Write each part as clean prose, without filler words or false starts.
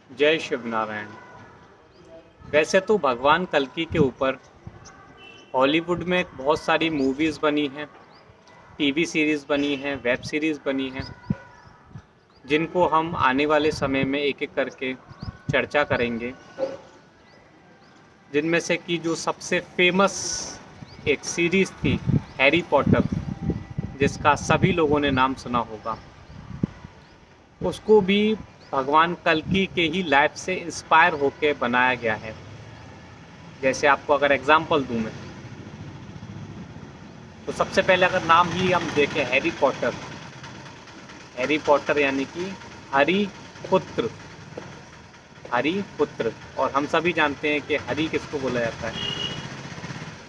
जय शिव नारायण। वैसे तो भगवान कल्कि के ऊपर हॉलीवुड में बहुत सारी मूवीज़ बनी हैं, टीवी सीरीज़ बनी हैं, वेब सीरीज़ बनी हैं, जिनको हम आने वाले समय में एक एक करके चर्चा करेंगे। जिनमें से कि जो सबसे फेमस एक सीरीज़ थी, हैरी पॉटर, जिसका सभी लोगों ने नाम सुना होगा, उसको भी भगवान कल्कि के ही लाइफ से इंस्पायर होकर बनाया गया है। जैसे आपको अगर एग्जांपल दूं मैं, तो सबसे पहले अगर नाम ही हम देखें, हैरी पॉटर। हैरी पॉटर यानी कि हरि पुत्र, हरि पुत्र। और हम सभी जानते हैं कि हरि किसको बोला जाता है,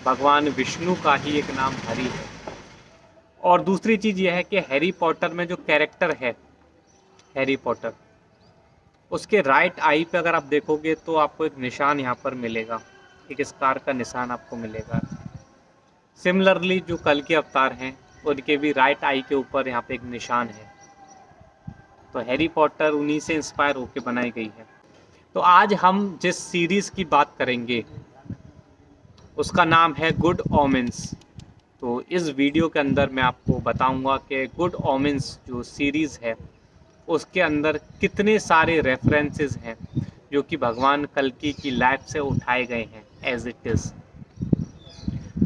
भगवान विष्णु का ही एक नाम हरि है। और दूसरी चीज़ यह है कि हैरी पॉटर में जो कैरेक्टर है, हैरी पॉटर, उसके राइट आई पे अगर आप देखोगे तो आपको एक निशान यहाँ पर मिलेगा, एक स्कार का निशान आपको मिलेगा। सिमिलरली जो कल के अवतार हैं, उनके भी राइट आई के ऊपर यहाँ पे एक निशान है। तो हैरी पॉटर उन्हीं से इंस्पायर होकर बनाई गई है। तो आज हम जिस सीरीज़ की बात करेंगे उसका नाम है गुड ओमेंस। तो इस वीडियो के अंदर मैं आपको बताऊंगा कि गुड ओमेंस जो सीरीज़ है उसके अंदर कितने सारे रेफरेंसेस हैं जो कि भगवान कल्कि की लाइफ से उठाए गए हैं एज इट इज़।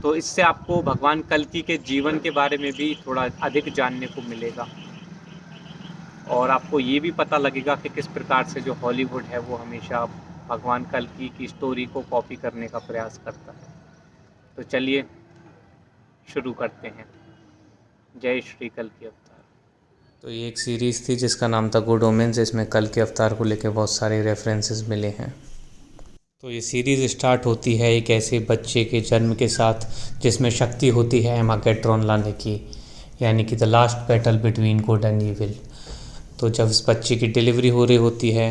तो इससे आपको भगवान कल्कि के जीवन के बारे में भी थोड़ा अधिक जानने को मिलेगा, और आपको ये भी पता लगेगा कि किस प्रकार से जो हॉलीवुड है वो हमेशा भगवान कल्कि की स्टोरी को कॉपी करने का प्रयास करता है। तो चलिए शुरू करते हैं। जय श्री कल्कि अवतार। तो ये एक सीरीज़ थी जिसका नाम था गुड ओमेंस। इसमें कल के अवतार को लेकर बहुत सारे रेफरेंसेस मिले हैं। तो ये सीरीज़ स्टार्ट होती है एक ऐसे बच्चे के जन्म के साथ जिसमें शक्ति होती है एमागेट्रॉन लाने की, यानी कि the last battle between good and evil. तो जब इस बच्चे की डिलीवरी हो रही होती है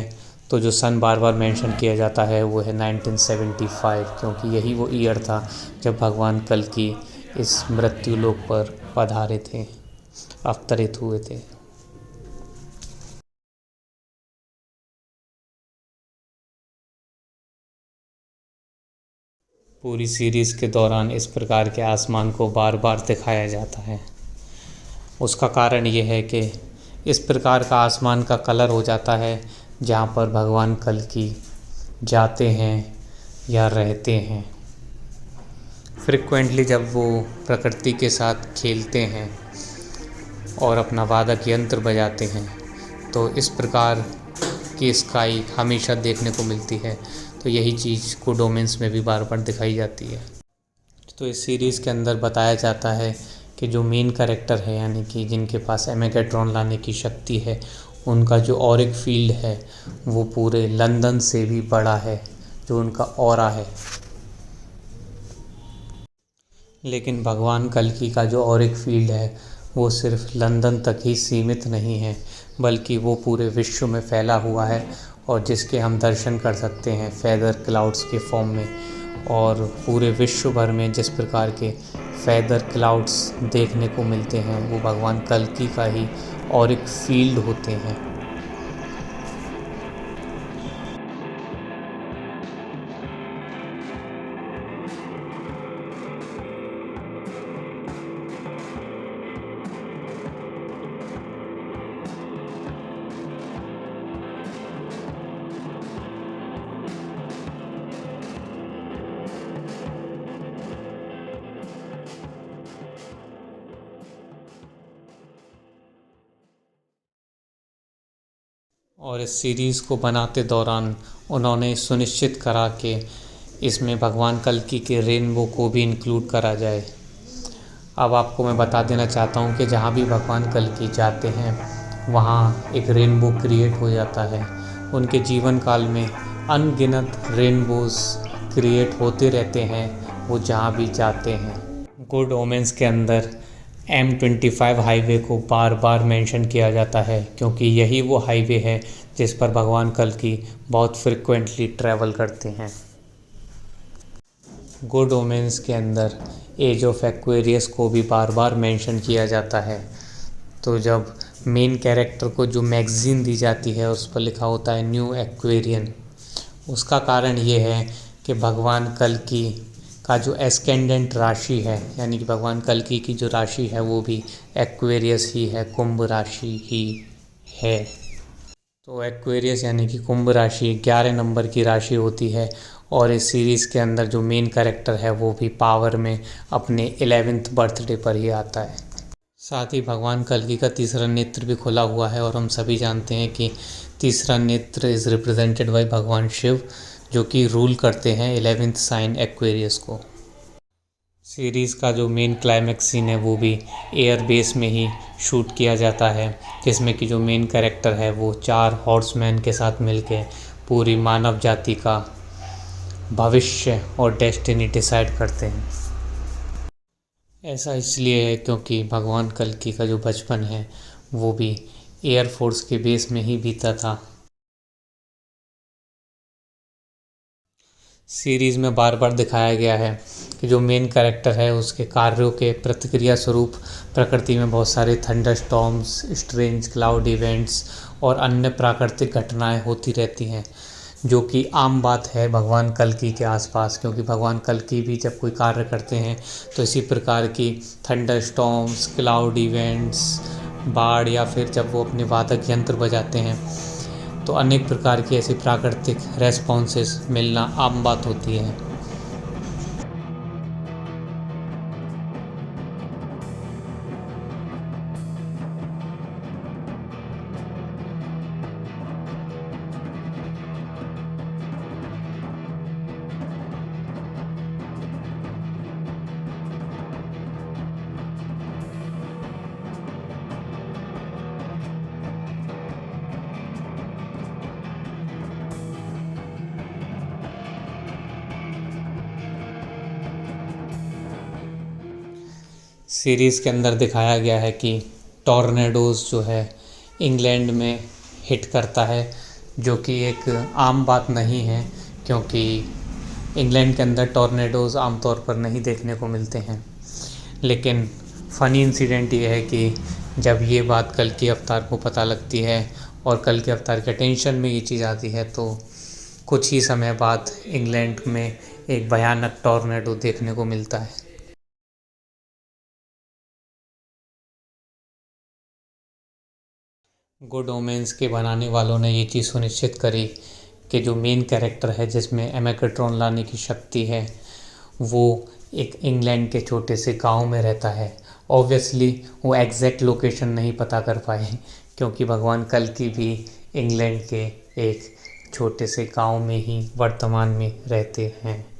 तो जो सन बार बार मेंशन किया जाता है वो है 1975, क्योंकि यही वो ईयर था जब भगवान कल्कि इस मृत्यु लोक पर पधारे थे, अवतरित हुए थे। पूरी सीरीज़ के दौरान इस प्रकार के आसमान को बार बार दिखाया जाता है। उसका कारण ये है कि इस प्रकार का आसमान का कलर हो जाता है जहाँ पर भगवान कल्कि जाते हैं या रहते हैं। फ्रिक्वेंटली जब वो प्रकृति के साथ खेलते हैं और अपना वादक यंत्र बजाते हैं तो इस प्रकार की स्काई हमेशा देखने को मिलती है। तो यही चीज़ गुड ओमेंस में भी बार बार दिखाई जाती है। तो इस सीरीज़ के अंदर बताया जाता है कि जो मेन कैरेक्टर है, यानी कि जिनके पास एमेगेट्रॉन लाने की शक्ति है, उनका जो ऑरिक फील्ड है वो पूरे लंदन से भी बड़ा है, जो उनका ऑरा है। लेकिन भगवान कल्कि का जो ऑरिक फील्ड है वो सिर्फ लंदन तक ही सीमित नहीं है, बल्कि वो पूरे विश्व में फैला हुआ है, और जिसके हम दर्शन कर सकते हैं फेदर क्लाउड्स के फॉर्म में। और पूरे विश्व भर में जिस प्रकार के फेदर क्लाउड्स देखने को मिलते हैं वो भगवान कल्कि का ही ऑरिक फील्ड होते हैं। और इस सीरीज़ को बनाते दौरान उन्होंने सुनिश्चित करा कि इसमें भगवान कल्कि के रेनबो को भी इंक्लूड करा जाए। अब आपको मैं बता देना चाहता हूँ कि जहाँ भी भगवान कल्कि जाते हैं वहाँ एक रेनबो क्रिएट हो जाता है। उनके जीवन काल में अनगिनत रेनबोज़ क्रिएट होते रहते हैं वो जहाँ भी जाते हैं। गुड ओमेंस के अंदर M25 हाईवे को बार बार मेंशन किया जाता है, क्योंकि यही वो हाईवे है जिस पर भगवान कल्कि बहुत फ्रिक्वेंटली ट्रैवल करते हैं। गुड ओमेंस के अंदर एज ऑफ एक्वेरियस को भी बार बार मेंशन किया जाता है। तो जब मेन कैरेक्टर को जो मैगज़ीन दी जाती है उस पर लिखा होता है न्यू एक्वेरियन। उसका कारण ये है कि भगवान कल्कि का जो एस्केंडेंट राशि है, यानी कि भगवान कल्कि की जो राशि है वो भी एक्वेरियस ही है, कुंभ राशि ही है। तो एक्वेरियस यानी कि कुंभ राशि 11 नंबर की राशि होती है और इस सीरीज़ के अंदर जो मेन कैरेक्टर है वो भी पावर में अपने 11th बर्थडे पर ही आता है। साथ ही भगवान कल्कि का तीसरा नेत्र भी खुला हुआ है और हम सभी जानते हैं कि तीसरा नेत्र इज़ रिप्रेजेंटेड बाय भगवान शिव, जो कि रूल करते हैं 11th साइन एक्वेरियस को। सीरीज़ का जो मेन क्लाइमैक्स सीन है वो भी एयर बेस में ही शूट किया जाता है, जिसमें कि जो मेन कैरेक्टर है वो 4 हॉर्समैन के साथ मिलकर पूरी मानव जाति का भविष्य और डेस्टिनी डिसाइड करते हैं। ऐसा इसलिए है क्योंकि भगवान कल्कि का जो बचपन है वो भी एयरफोर्स के बेस में ही बीता था। सीरीज़ में बार बार दिखाया गया है कि जो मेन कैरेक्टर है उसके कार्यों के प्रतिक्रिया स्वरूप प्रकृति में बहुत सारे थंडरस्टॉर्म्स, स्ट्रेंज क्लाउड इवेंट्स और अन्य प्राकृतिक घटनाएं होती रहती हैं, जो कि आम बात है भगवान कल्कि के आसपास, क्योंकि भगवान कल्कि भी जब कोई कार्य करते हैं तो इसी प्रकार की थंडरस्टॉर्म्स, क्लाउड इवेंट्स, बाढ़ या फिर जब वो अपने वादक यंत्र बजाते हैं तो अनेक प्रकार की ऐसी प्राकृतिक रेस्पॉन्सेस मिलना आम बात होती है। सीरीज़ के अंदर दिखाया गया है कि टॉर्नेडोज़ जो है इंग्लैंड में हिट करता है, जो कि एक आम बात नहीं है, क्योंकि इंग्लैंड के अंदर टॉर्नेडोज़ आमतौर पर नहीं देखने को मिलते हैं। लेकिन फ़नी इंसिडेंट ये है कि जब ये बात कल्कि अवतार को पता लगती है और कल्कि अवतार के अटेंशन में ये चीज़ आती है तो कुछ ही समय बाद इंग्लैंड में एक भयानक टॉर्नेडो देखने को मिलता है। गुड ओमेंस के बनाने वालों ने ये चीज़ सुनिश्चित करी कि जो मेन कैरेक्टर है जिसमें एमेकेट्रॉन लाने की शक्ति है वो एक इंग्लैंड के छोटे से गांव में रहता है। ऑब्वियसली वो एग्जैक्ट लोकेशन नहीं पता कर पाए, क्योंकि भगवान कल्कि भी इंग्लैंड के एक छोटे से गांव में ही वर्तमान में रहते हैं।